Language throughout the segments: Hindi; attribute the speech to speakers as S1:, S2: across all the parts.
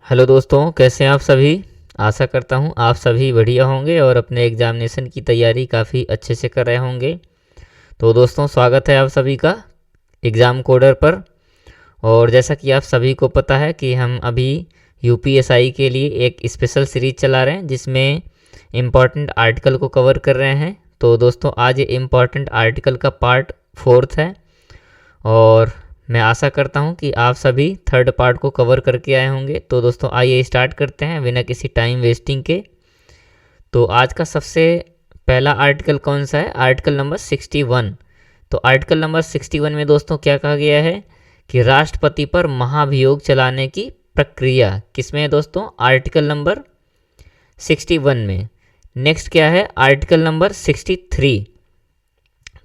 S1: हेलो दोस्तों, कैसे हैं आप सभी। आशा करता हूं आप सभी बढ़िया होंगे और अपने एग्जामिनेशन की तैयारी काफ़ी अच्छे से कर रहे होंगे। तो दोस्तों, स्वागत है आप सभी का एग्ज़ाम कोडर पर। और जैसा कि आप सभी को पता है कि हम अभी यूपीएसआई के लिए एक स्पेशल सीरीज चला रहे हैं जिसमें इम्पॉर्टेंट आर्टिकल को कवर कर रहे हैं। तो दोस्तों, आज ये इम्पॉर्टेंट आर्टिकल का पार्ट 4 है और मैं आशा करता हूं कि आप सभी थर्ड पार्ट को कवर करके आए होंगे। तो दोस्तों, आइए स्टार्ट करते हैं बिना किसी टाइम वेस्टिंग के। तो आज का सबसे पहला आर्टिकल कौन सा है? Article number 61। तो आर्टिकल नंबर 61 में दोस्तों क्या कहा गया है कि राष्ट्रपति पर महाभियोग चलाने की प्रक्रिया किसमें है दोस्तों? आर्टिकल नंबर 61 में। नेक्स्ट क्या है? Article number 63।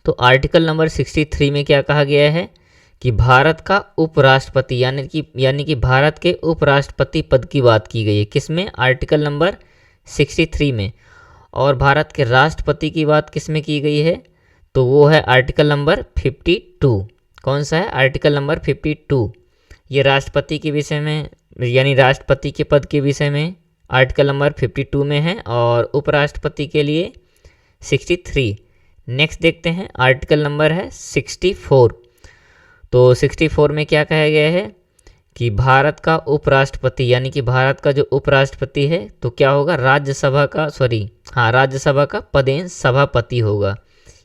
S1: तो आर्टिकल नंबर 63 में क्या कहा गया है कि भारत का उपराष्ट्रपति यानी कि भारत के उपराष्ट्रपति पद की बात की गई है। किसमें? आर्टिकल नंबर 63 में। और भारत के राष्ट्रपति की बात किसमें की गई है? तो वो है आर्टिकल नंबर 52। कौन सा है? Article number 52। ये राष्ट्रपति के विषय में यानी राष्ट्रपति के पद के विषय में आर्टिकल नंबर 52 में है और उपराष्ट्रपति के लिए 63। नेक्स्ट देखते हैं, आर्टिकल नंबर है 64। तो 64 में क्या कहा गया है कि भारत का उपराष्ट्रपति यानी कि भारत का जो उपराष्ट्रपति है तो क्या होगा? राज्यसभा का पदेन सभापति होगा।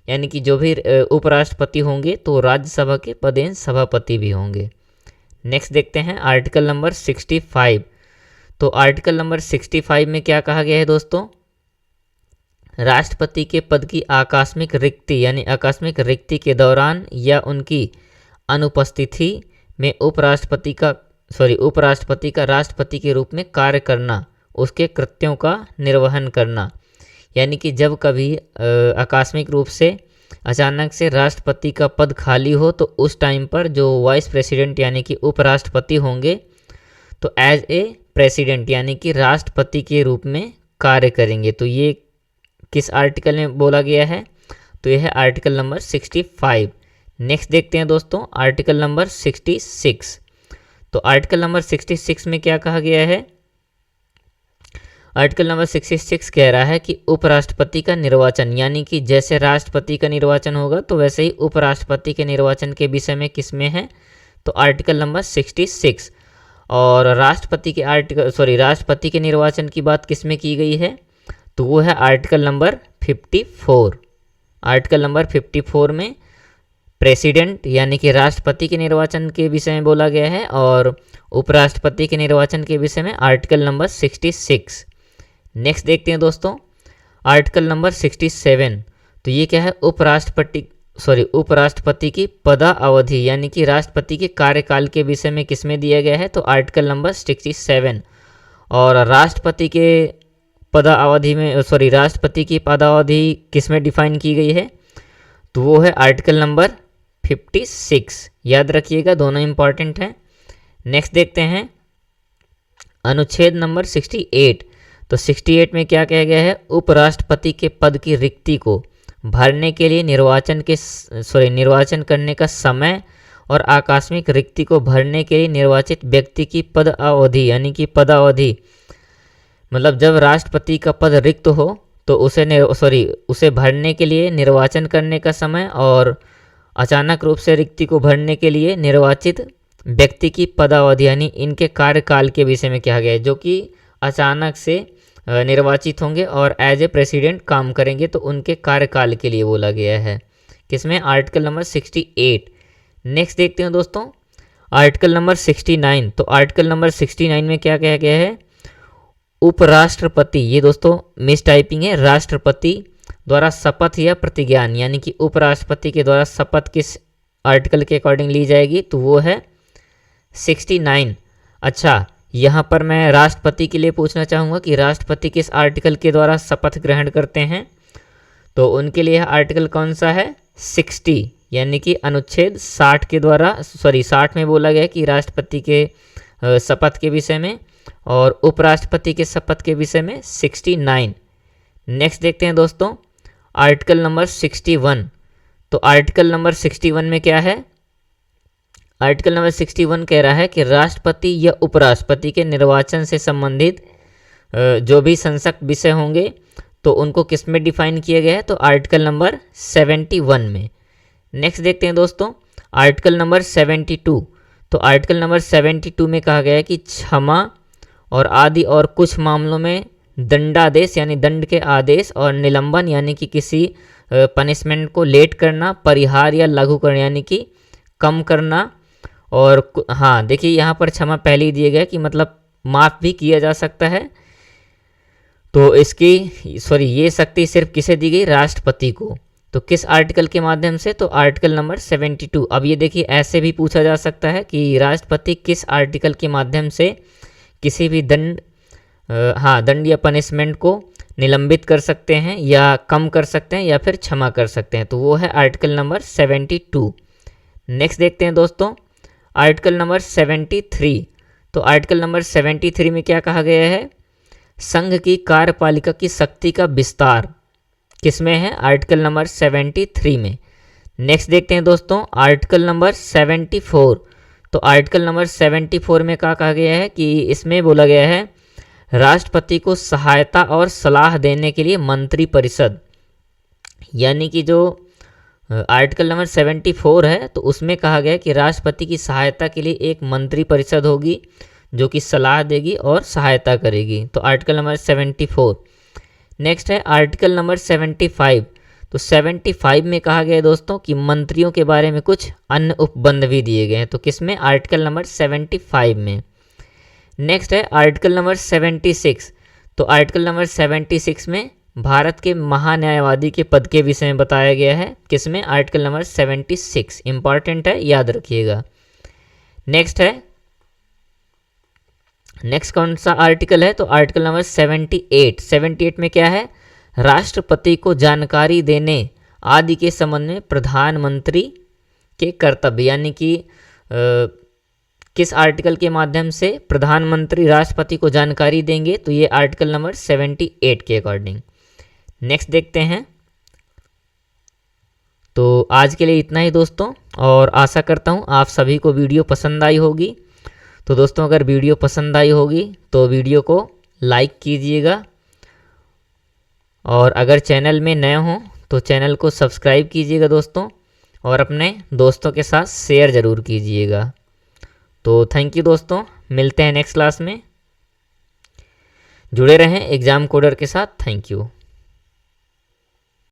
S1: यानी कि जो भी उपराष्ट्रपति होंगे तो राज्यसभा के पदेन सभापति भी होंगे। नेक्स्ट देखते हैं, आर्टिकल नंबर 65। तो आर्टिकल नंबर 65 में क्या कहा गया है दोस्तों? राष्ट्रपति के पद की आकस्मिक रिक्ति के दौरान या उनकी अनुपस्थिति में उपराष्ट्रपति का राष्ट्रपति के रूप में कार्य करना, उसके कृत्यों का निर्वहन करना। यानी कि जब कभी आकस्मिक रूप से अचानक से राष्ट्रपति का पद खाली हो तो उस टाइम पर जो वाइस प्रेसिडेंट यानी कि उपराष्ट्रपति होंगे तो एज ए प्रेसिडेंट यानी कि राष्ट्रपति के रूप में कार्य करेंगे। तो ये किस आर्टिकल में बोला गया है? तो यह है आर्टिकल नंबर 65। नेक्स्ट देखते हैं दोस्तों, आर्टिकल नंबर 66। तो आर्टिकल नंबर 66 में क्या कहा गया है? आर्टिकल नंबर 66 कह रहा है कि उपराष्ट्रपति का निर्वाचन यानी कि जैसे राष्ट्रपति का निर्वाचन होगा तो वैसे ही उपराष्ट्रपति के निर्वाचन के विषय में किसमें है? तो आर्टिकल नंबर 66। और राष्ट्रपति के निर्वाचन की बात किसमें की गई है? तो वो है आर्टिकल नंबर 54। आर्टिकल नंबर 54 में प्रेसिडेंट यानी कि राष्ट्रपति के निर्वाचन के विषय में बोला गया है और उपराष्ट्रपति के निर्वाचन के विषय में आर्टिकल नंबर 66। नेक्स्ट देखते हैं दोस्तों, आर्टिकल नंबर 67। तो ये क्या है? उपराष्ट्रपति की पदावधि यानी कि राष्ट्रपति के कार्यकाल के विषय में किसमें दिया गया है? तो आर्टिकल नंबर 67। और राष्ट्रपति की पदावधि किसमें डिफाइन की गई है? तो वो है आर्टिकल नंबर 56। याद रखिएगा, दोनों इंपॉर्टेंट हैं। नेक्स्ट देखते हैं, अनुच्छेद नंबर 68। तो 68 में क्या कहा गया है? उपराष्ट्रपति के पद की रिक्ति को भरने के लिए निर्वाचन करने का समय और आकस्मिक रिक्ति को भरने के लिए निर्वाचित व्यक्ति की पदावधि मतलब जब राष्ट्रपति का पद रिक्त हो तो उसे भरने के लिए निर्वाचन करने का समय और अचानक रूप से रिक्ति को भरने के लिए निर्वाचित व्यक्ति की पदावधि यानी इनके कार्यकाल के विषय में कहा गया है। जो कि अचानक से निर्वाचित होंगे और एज ए प्रेसिडेंट काम करेंगे तो उनके कार्यकाल के लिए बोला गया है। किसमें? Article number 68। नेक्स्ट देखते हैं दोस्तों, आर्टिकल नंबर 69। तो आर्टिकल नंबर 69 में क्या कहा गया है? उपराष्ट्रपति, ये दोस्तों मिस टाइपिंग है, राष्ट्रपति द्वारा शपथ या प्रतिज्ञान यानी कि उपराष्ट्रपति के द्वारा शपथ किस आर्टिकल के अकॉर्डिंग ली जाएगी? तो वो है 69। अच्छा, यहाँ पर मैं राष्ट्रपति के लिए पूछना चाहूँगा कि राष्ट्रपति किस आर्टिकल के द्वारा शपथ ग्रहण करते हैं? तो उनके लिए आर्टिकल कौन सा है? 60 यानी कि अनुच्छेद 60 के द्वारा 60 में बोला गया कि राष्ट्रपति के शपथ के विषय में और उपराष्ट्रपति के शपथ के विषय में 69। नेक्स्ट देखते हैं दोस्तों, आर्टिकल नंबर 61। तो आर्टिकल नंबर 61 में क्या है? आर्टिकल नंबर 61 कह रहा है कि राष्ट्रपति या उपराष्ट्रपति के निर्वाचन से संबंधित जो भी संसद विषय होंगे तो उनको किस में डिफाइन किया गया है, तो आर्टिकल नंबर 71 में। नेक्स्ट देखते हैं दोस्तों आर्टिकल नंबर 72। तो आर्टिकल नंबर 72 में कहा गया है कि क्षमा और आदि और कुछ मामलों में दंडादेश यानी दंड के आदेश और निलंबन यानी कि किसी पनिशमेंट को लेट करना, परिहार या लागू करना यानी कि कम करना। और हाँ देखिए यहाँ पर क्षमा पहले ही दिया गया कि मतलब माफ़ भी किया जा सकता है। तो इसकी ये शक्ति सिर्फ किसे दी गई, राष्ट्रपति को। तो किस आर्टिकल के माध्यम से, तो आर्टिकल नंबर 72। अब ये देखिए ऐसे भी पूछा जा सकता है कि राष्ट्रपति किस आर्टिकल के माध्यम से किसी भी दंड या पनिशमेंट को निलंबित कर सकते हैं या कम कर सकते हैं या फिर क्षमा कर सकते हैं, तो वो है आर्टिकल नंबर 72। नेक्स्ट देखते हैं दोस्तों आर्टिकल नंबर 73। तो आर्टिकल नंबर 73 में क्या कहा गया है, संघ की कार्यपालिका की शक्ति का विस्तार किसमें है, आर्टिकल नंबर 73 में। नेक्स्ट देखते हैं दोस्तों आर्टिकल नंबर 74। तो आर्टिकल नंबर 74 में क्या कहा गया है कि इसमें बोला गया है राष्ट्रपति को सहायता और सलाह देने के लिए मंत्रिपरिषद, यानी कि जो आर्टिकल नंबर 74 है तो उसमें कहा गया है कि राष्ट्रपति की सहायता के लिए एक मंत्रिपरिषद होगी जो कि सलाह देगी और सहायता करेगी। तो आर्टिकल नंबर 74। नेक्स्ट है आर्टिकल नंबर 75। तो 75 में कहा गया है दोस्तों कि मंत्रियों के बारे में कुछ अन्य उपबंध भी दिए गए हैं, तो किसमें, आर्टिकल नंबर 75 में। नेक्स्ट है आर्टिकल नंबर 76। तो आर्टिकल नंबर 76 में भारत के महान्यायवादी के पद के विषय में बताया गया है, किसमें, आर्टिकल नंबर 76। इंपॉर्टेंट है, याद रखिएगा। नेक्स्ट कौन सा आर्टिकल है, तो आर्टिकल नंबर 78। 78 में क्या है, राष्ट्रपति को जानकारी देने आदि के संबंध में प्रधानमंत्री के कर्तव्य, यानी कि किस आर्टिकल के माध्यम से प्रधानमंत्री राष्ट्रपति को जानकारी देंगे, तो ये आर्टिकल नंबर 78 के अकॉर्डिंग। नेक्स्ट देखते हैं। तो आज के लिए इतना ही दोस्तों, और आशा करता हूँ आप सभी को वीडियो पसंद आई होगी। तो दोस्तों अगर वीडियो पसंद आई होगी तो वीडियो को लाइक कीजिएगा, और अगर चैनल में नए हों तो चैनल को सब्सक्राइब कीजिएगा दोस्तों, और अपने दोस्तों के साथ शेयर ज़रूर कीजिएगा। तो थैंक यू दोस्तों, मिलते हैं नेक्स्ट क्लास में। जुड़े रहें एग्ज़ाम कोडर के साथ। Thank you.